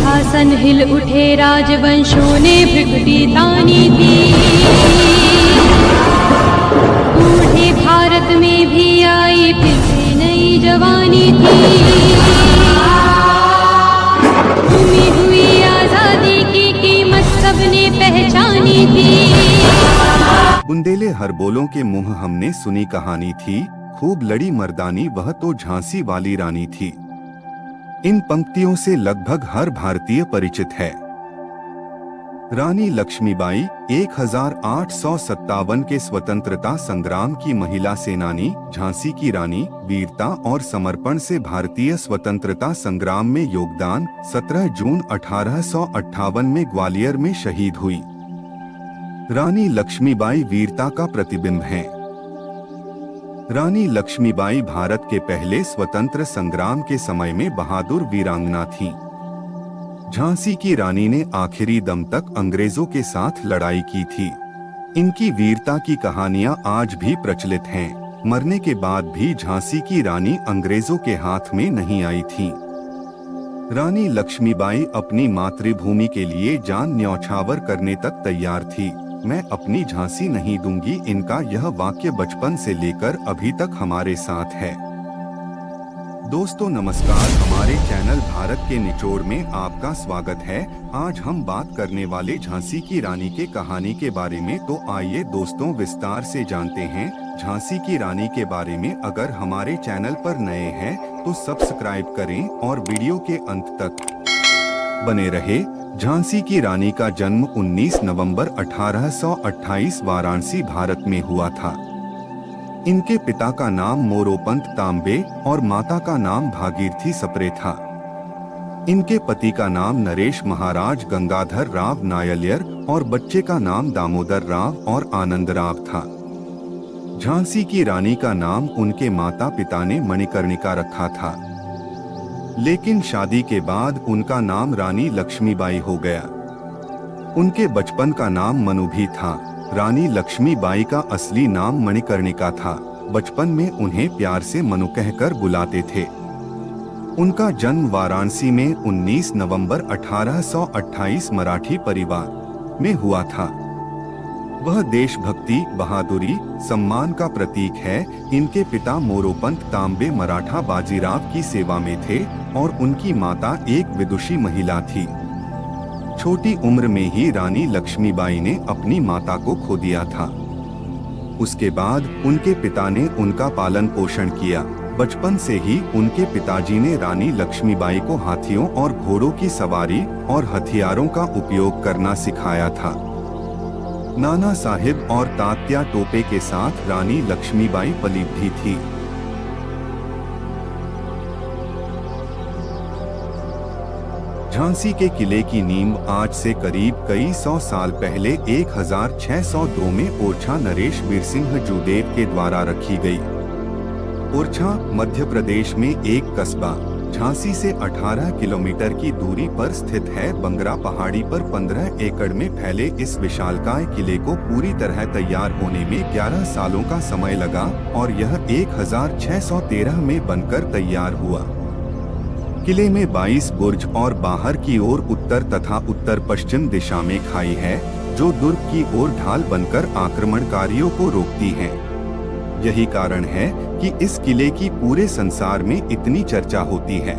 सिंहासन हिल उठे, राजवंशों ने भ्रिकुटी तानी थी। बूढ़े भारत में भी आई फिर से नई जवानी थी। घूमी हुई आजादी की कीमत सबने पहचानी थी। बुंदेले हरबोलों के मुंह हमने सुनी कहानी थी, खूब लड़ी मर्दानी वह तो झांसी वाली रानी थी। इन पंक्तियों से लगभग हर भारतीय परिचित है। रानी लक्ष्मीबाई 1857 के स्वतंत्रता संग्राम की महिला सेनानी, झांसी की रानी, वीरता और समर्पण से भारतीय स्वतंत्रता संग्राम में योगदान, 17 जून 1858 में ग्वालियर में शहीद हुई। रानी लक्ष्मीबाई वीरता का प्रतिबिंब हैं। रानी लक्ष्मीबाई भारत के पहले स्वतंत्र संग्राम के समय में बहादुर वीरांगना थीं। झांसी की रानी ने आखिरी दम तक अंग्रेजों के साथ लड़ाई की थी। इनकी वीरता की कहानियां आज भी प्रचलित हैं। मरने के बाद भी झांसी की रानी अंग्रेजों के हाथ में नहीं आई थी। रानी लक्ष्मीबाई अपनी मातृभूमि के लिए जान न्यौछावर करने तक तैयार थी। मैं अपनी झांसी नहीं दूंगी, इनका यह वाक्य बचपन से लेकर अभी तक हमारे साथ है। दोस्तों नमस्कार, हमारे चैनल भारत के निचोड़ में आपका स्वागत है। आज हम बात करने वाले झांसी की रानी के कहानी के बारे में। तो आइए दोस्तों विस्तार से जानते हैं झांसी की रानी के बारे में। अगर हमारे चैनल पर नए हैं तो सब्सक्राइब करें और वीडियो के अंत तक बने रहे। झांसी की रानी का जन्म 19 नवंबर 1828 वाराणसी भारत में हुआ था। इनके पिता का नाम मोरोपंत तांबे और माता का नाम भागीरथी सप्रे था। इनके पति का नाम नरेश महाराज गंगाधर राव नायलियर और बच्चे का नाम दामोदर राव और आनंद राव था। झांसी की रानी का नाम उनके माता पिता ने मणिकर्णिका रखा था, लेकिन शादी के बाद उनका नाम रानी लक्ष्मीबाई हो गया। उनके बचपन का नाम मनु भी था। रानी लक्ष्मीबाई का असली नाम मणिकर्णिका था। बचपन में उन्हें प्यार से मनु कहकर बुलाते थे। उनका जन्म वाराणसी में 19 नवंबर 1828 मराठी परिवार में हुआ था। वह देशभक्ति, बहादुरी, सम्मान का प्रतीक है। इनके पिता मोरोपंत तांबे मराठा बाजीराव की सेवा में थे और उनकी माता एक विदुषी महिला थी। छोटी उम्र में ही रानी लक्ष्मीबाई ने अपनी माता को खो दिया था। उसके बाद उनके पिता ने उनका पालन पोषण किया। बचपन से ही उनके पिताजी ने रानी लक्ष्मीबाई को हाथियों और घोड़ों की सवारी और हथियारों का उपयोग करना सिखाया था। नाना साहिब और तात्या टोपे के साथ रानी लक्ष्मीबाई पली भी थी। झांसी के किले की नींव आज से करीब कई सौ साल पहले 1602 में ओरछा नरेश वीरसिंह जूदेव के द्वारा रखी गई। ओरछा मध्य प्रदेश में एक कस्बा झांसी से 18 किलोमीटर की दूरी पर स्थित है। बंगरा पहाड़ी पर 15 एकड़ में फैले इस विशालकाय किले को पूरी तरह तैयार होने में 11 सालों का समय लगा और यह 1613 में बनकर तैयार हुआ। किले में 22 बुर्ज और बाहर की ओर उत्तर तथा उत्तर पश्चिम दिशा में खाई है, जो दुर्ग की ओर ढाल बनकर आक्रमणकारियों को रोकती है। यही कारण है कि इस किले की पूरे संसार में इतनी चर्चा होती है।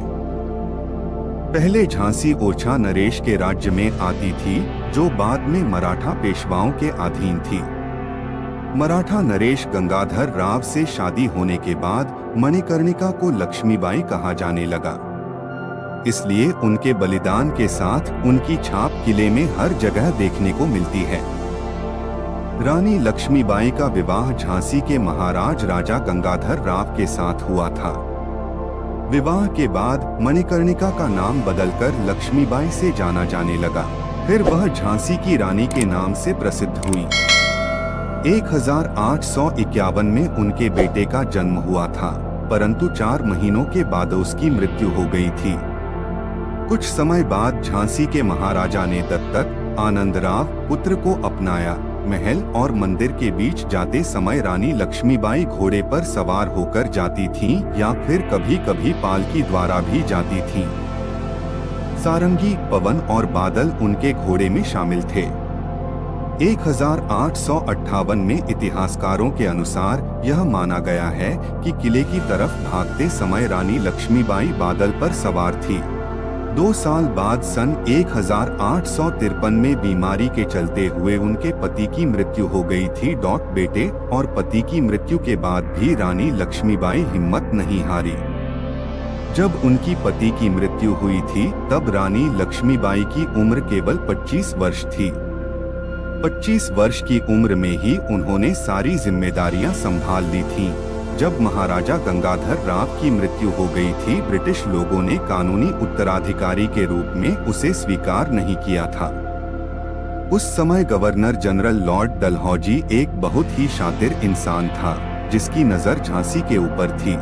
पहले झांसी ओरछा नरेश के राज्य में आती थी, जो बाद में मराठा पेशवाओं के अधीन थी। मराठा नरेश गंगाधर राव से शादी होने के बाद मणिकर्णिका को लक्ष्मीबाई कहा जाने लगा। इसलिए उनके बलिदान के साथ उनकी छाप किले में हर जगह देखने को मिलती है। रानी लक्ष्मीबाई का विवाह झांसी के महाराज राजा गंगाधर राव के साथ हुआ था। विवाह के बाद मणिकर्णिका का नाम बदलकर लक्ष्मीबाई से जाना जाने लगा। फिर वह झांसी की रानी के नाम से प्रसिद्ध हुई। 1851 में उनके बेटे का जन्म हुआ था, परंतु 4 महीनों के बाद उसकी मृत्यु हो गई थी। कुछ समय बाद झांसी के महाराजा ने दत्तक आनंदराव पुत्र को अपनाया। महल और मंदिर के बीच जाते समय रानी लक्ष्मीबाई घोड़े पर सवार होकर जाती थीं या फिर कभी-कभी पालकी द्वारा भी जाती थीं। सारंगी, पवन और बादल उनके घोड़े में शामिल थे। 1858 में इतिहासकारों के अनुसार यह माना गया है कि किले की तरफ भागते समय रानी लक्ष्मीबाई बादल पर सवार थी। 2 साल बाद सन 1853 में बीमारी के चलते हुए उनके पति की मृत्यु हो गई थी। बेटे और पति की मृत्यु के बाद भी रानी लक्ष्मीबाई हिम्मत नहीं हारी। जब उनकी पति की मृत्यु हुई थी तब रानी लक्ष्मीबाई की उम्र केवल 25 वर्ष थी। 25 वर्ष की उम्र में ही उन्होंने सारी जिम्मेदारियां संभाल ली थीं। जब महाराजा गंगाधर राव की मृत्यु हो गई थी, ब्रिटिश लोगों ने कानूनी उत्तराधिकारी के रूप में उसे स्वीकार नहीं किया था। उस समय गवर्नर जनरल लॉर्ड डलहौजी एक बहुत ही शातिर इंसान था, जिसकी नजर झांसी के ऊपर थी।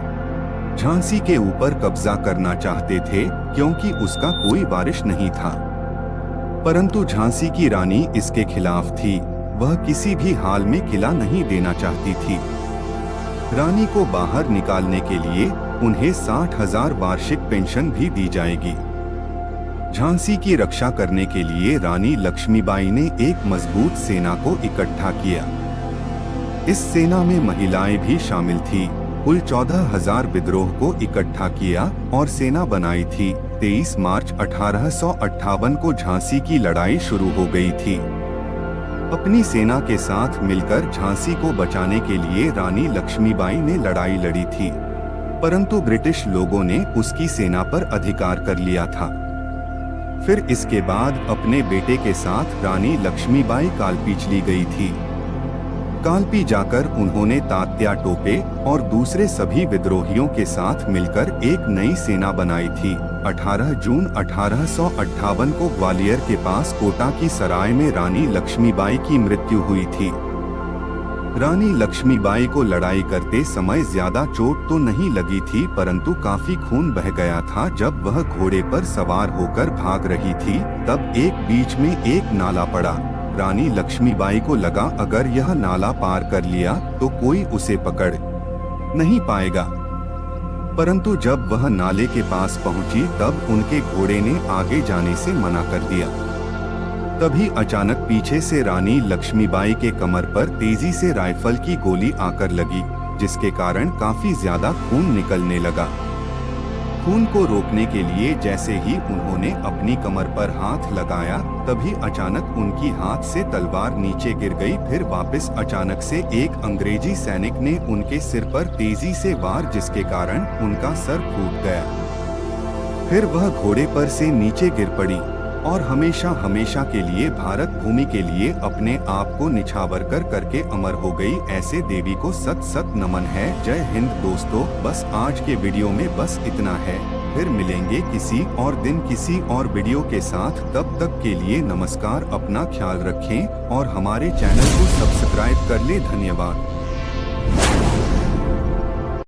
झांसी के ऊपर कब्जा करना चाहते थे क्योंकि उसका कोई वारिस नहीं था, परंतु झांसी की रानी इसके खिलाफ थी। वह किसी भी हाल में किला नहीं देना चाहती थी। रानी को बाहर निकालने के लिए उन्हें 60,000 वार्षिक पेंशन भी दी जाएगी। झांसी की रक्षा करने के लिए रानी लक्ष्मीबाई ने एक मजबूत सेना को इकट्ठा किया। इस सेना में महिलाएं भी शामिल थी। कुल 14,000 विद्रोह को इकट्ठा किया और सेना बनाई थी। 23 मार्च 1858 को झांसी की लड़ाई शुरू हो गई थी। अपनी सेना के साथ मिलकर झांसी को बचाने के लिए रानी लक्ष्मीबाई ने लड़ाई लड़ी थी, परंतु ब्रिटिश लोगों ने उसकी सेना पर अधिकार कर लिया था। फिर इसके बाद अपने बेटे के साथ रानी लक्ष्मीबाई कालपी चली गई थी। कालपी जाकर उन्होंने तात्या टोपे और दूसरे सभी विद्रोहियों के साथ मिलकर एक नई सेना बनाई थी। 18 जून 1858 को ग्वालियर के पास कोटा की सराय में रानी लक्ष्मीबाई की मृत्यु हुई थी। रानी लक्ष्मीबाई को लड़ाई करते समय ज्यादा चोट तो नहीं लगी थी, परंतु काफी खून बह गया था। जब वह घोड़े पर सवार होकर भाग रही थी तब एक बीच में एक नाला पड़ा। रानी लक्ष्मीबाई को लगा अगर यह नाला पार कर लिया तो कोई उसे पकड़ नहीं पाएगा, परंतु जब वह नाले के पास पहुंची तब उनके घोड़े ने आगे जाने से मना कर दिया। तभी अचानक पीछे से रानी लक्ष्मीबाई के कमर पर तेजी से राइफल की गोली आकर लगी, जिसके कारण काफी ज्यादा खून निकलने लगा। खून को रोकने के लिए जैसे ही उन्होंने अपनी कमर पर हाथ लगाया तभी अचानक उनकी हाथ से तलवार नीचे गिर गई। फिर वापस अचानक से एक अंग्रेजी सैनिक ने उनके सिर पर तेजी से वार, जिसके कारण उनका सर फूट गया। फिर वह घोड़े पर से नीचे गिर पड़ी और हमेशा हमेशा के लिए भारत भूमि के लिए अपने आप को निछावर करके अमर हो गई। ऐसे देवी को सत सत नमन है। जय हिंद दोस्तों, बस आज के वीडियो में बस इतना है। फिर मिलेंगे किसी और दिन किसी और वीडियो के साथ। तब तक के लिए नमस्कार, अपना ख्याल रखें और हमारे चैनल को सब्सक्राइब कर ले। धन्यवाद।